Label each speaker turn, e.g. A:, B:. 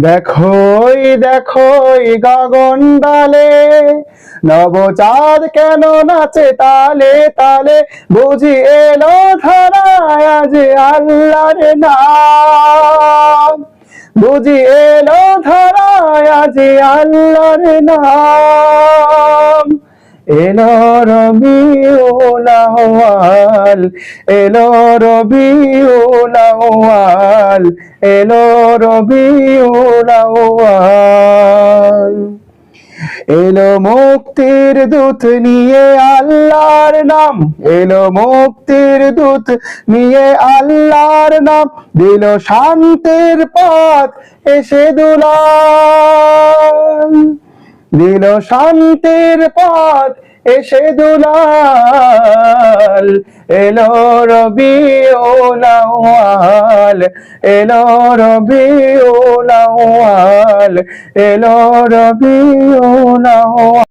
A: দেখোই দেখোই গগন ডালে, নবচাঁদ কেন নাচে তালে তালে, বুঝি এলো ধরায় আজ আল্লাহর নাম, বুঝি এলো ধরায় আজ আল্লাহর নাম। এলো রবিউল আউয়াল, এলো রবিউল আউয়াল, এলো রবিউল আউয়াল। এলো মুক্তির দূত নিয়ে আল্লাহর নাম, এলো মুক্তির দূত নিয়ে আল্লাহর নাম, দিল শান্তির পথ এসে দুলাল, দিল শান্তির পথ এসে দুলাল। এলো রবিউল আউয়াল, এলো রবিউল আউয়াল, এলো রবিউল আউয়াল।